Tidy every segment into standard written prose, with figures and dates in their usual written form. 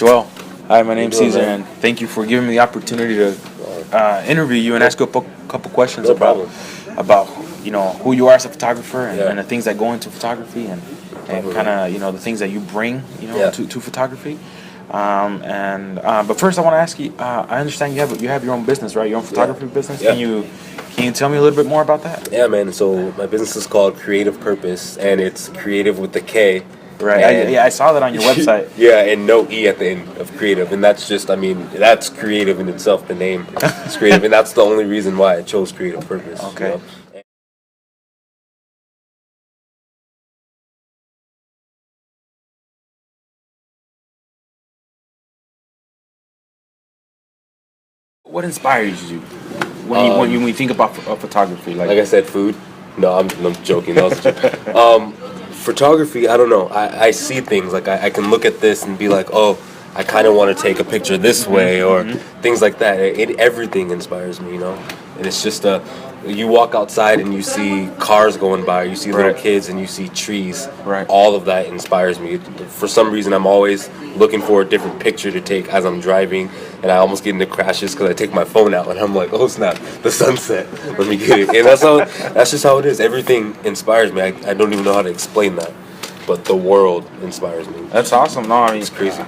Joel, hi, my How you name's doing, Caesar, man? and thank you for giving me the opportunity to interview you and ask you a couple questions No problem. about who you are as a photographer Yeah. and the things that go into photography and Problem. kind of the things that you bring Yeah. to photography. But first, I want to ask you. I understand you have your own business, right? Your own photography business. Yeah. Can you tell me a little bit more about that? Yeah, man. So my business is called Creative Purpose, and it's creative with the K. Right. And I saw that on your website. yeah, and no E at the end of creative. And that's just, I mean, that's creative in itself, the name. It's creative, and that's the only reason why I chose Creative Purpose. Okay. What inspires you when you think about photography? Like I said, food. No, I'm joking. That was a joke. Photography, I don't know. I see things, like I can look at this and be like, oh, I kind of want to take a picture this way, or things like that. Everything inspires me, And it's just you walk outside and you see cars going by, you see little Right. kids, and you see trees. Right. All of that inspires me. For some reason, I'm always looking for a different picture to take as I'm driving, and I almost get into crashes because I take my phone out and I'm like, oh snap, the sunset. Let me get it. And that's just how it is. Everything inspires me. I don't even know how to explain that, but the world inspires me. That's awesome. No, I mean It's crazy.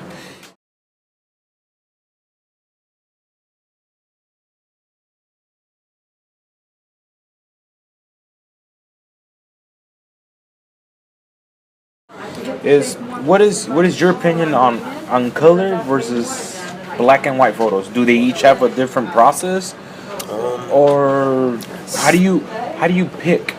What is your opinion on color versus black and white photos? Do they each have a different process, or how do you pick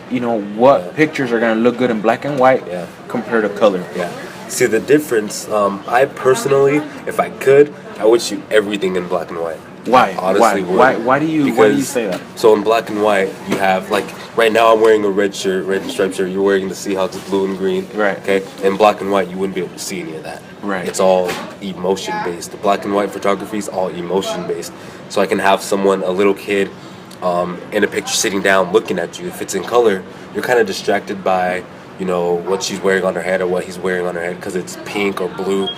what pictures are gonna look good in black and white Yeah. compared to color? Yeah. See the difference. I personally, if I could, I would shoot everything in black and white. Why? Honestly, Why do you say that? So in black and white, you have, like, right now I'm wearing a red shirt, red and striped shirt. You're wearing the Seahawks blue and green. Right. Okay. In black and white, you wouldn't be able to see any of that. Right. It's all emotion based. The black and white photography is all emotion based. So I can have someone, a little kid, in a picture sitting down looking at you. If it's in color, you're kind of distracted by what she's wearing on her head or what he's wearing on her head because it's pink or blue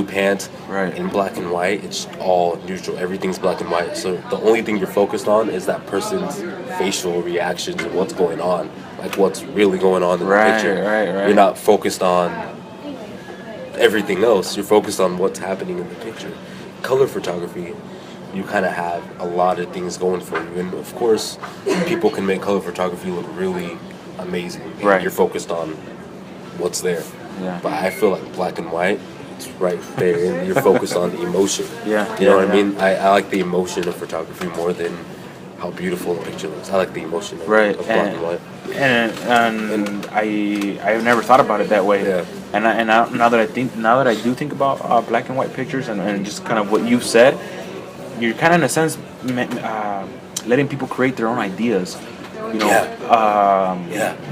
pants. Right. In black and white, it's all neutral. Everything's black and white. So the only thing you're focused on is that person's facial reactions and what's going on, like what's really going on in the Right, picture. right. You're not focused on everything else. You're focused on what's happening in the picture. Color photography, you kind of have a lot of things going for you, and of course, people can make color photography look really amazing. And Right. You're focused on what's there. Yeah. But I feel like black and white, it's right there, and you're focused on the emotion. Yeah, You know yeah, what I yeah. mean? I like the emotion of photography more than how beautiful the picture looks. I like the emotion Right. of black and white. And I've never thought about it that way. Yeah. Now that I do think about black and white pictures and just kind of what you've said, you're kind of in a sense letting people create their own ideas. Yeah.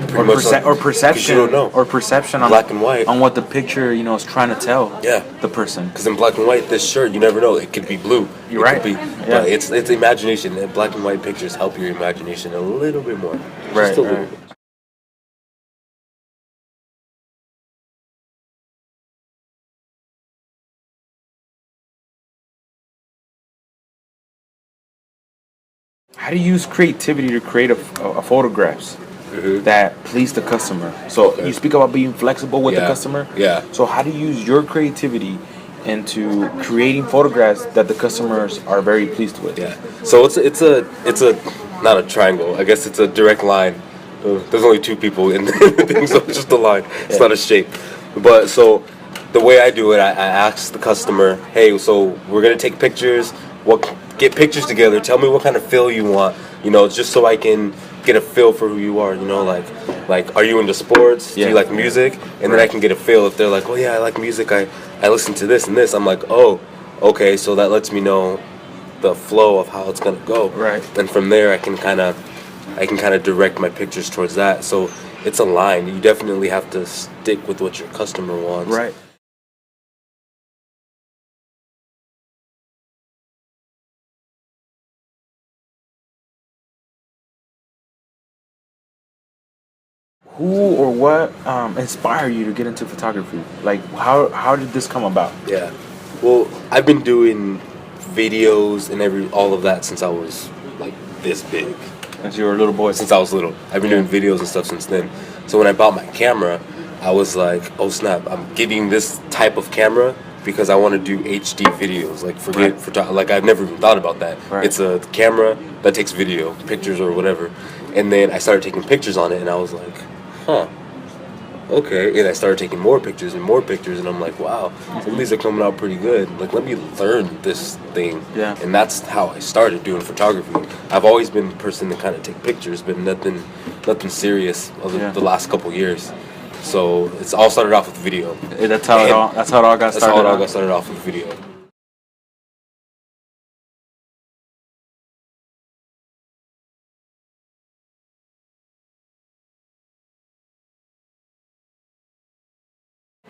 Pretty Or, much like- or 'cause perception, you don't know. or perception on Black and white. on what the picture is trying to tell. Yeah. The person. Because in black and white, this shirt, you never know. It could be blue. You're It right. could be, Yeah. But it's imagination. And black and white pictures help your imagination a little bit more. Right, Just a little right. bit. How do you use creativity to create a photographs that please the customer? So Okay. you speak about being flexible with the Yeah. customer. Yeah. So how do you use your creativity into creating photographs that the customers are very pleased with? Yeah. So it's a not a triangle. I guess it's a direct line. There's only two people in the thing, so it's just a line. It's not a shape. But so the way I do it, I ask the customer, hey, so we're gonna take pictures. Get pictures together. Tell me what kind of feel you want. Just so I can get a feel for who you are. Like are you into sports? Do Yeah. you like music? And then I can get a feel if they're like, oh yeah, I like music. I listen to this and this. I'm like, oh, okay. So that lets me know the flow of how it's gonna go. Right. And from there, I can kind of direct my pictures towards that. So it's a line. You definitely have to stick with what your customer wants. Right. Who or what inspired you to get into photography? Like how did this come about? Yeah. Well, I've been doing videos and all of that since I was like this big. Since you were a little boy. Since I was little, I've been doing videos and stuff since then. So when I bought my camera, I was like, oh snap! I'm getting this type of camera because I want to do HD videos. Like like I've never even thought about that. Right. It's a camera that takes video, pictures or whatever. And then I started taking pictures on it, and I was like, huh. Okay, and I started taking more pictures, and I'm like, wow, some of these are coming out pretty good. Like, let me learn this thing. Yeah. And that's how I started doing photography. I've always been the person to kind of take pictures, but nothing serious over the last couple years. So it's all started off with video. That's how it all got started. That's how it all got started off with video.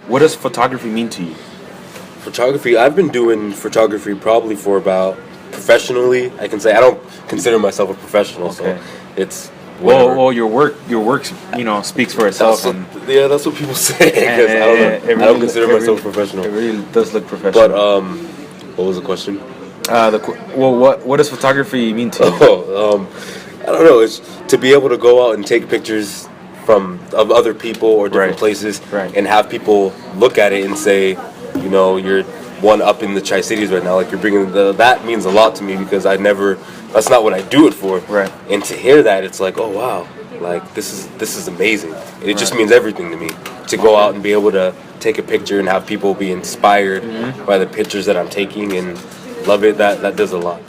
What does photography mean to you? Photography, I've been doing photography probably for about, professionally, I can say, I don't consider myself a professional, so it's whatever. Well, your work, speaks for itself. That's what people say. I don't consider myself a professional. It really does look professional. But what was the question? What does photography mean to you? I don't know. It's to be able to go out and take pictures of other people or different places, and have people look at it and say, you're one up in the Tri-Cities right now. Like you're bringing that means a lot to me because that's not what I do it for. Right. And to hear that, it's like, oh wow, like this is amazing. And it just means everything to me to go out and be able to take a picture and have people be inspired by the pictures that I'm taking and love it. That does a lot.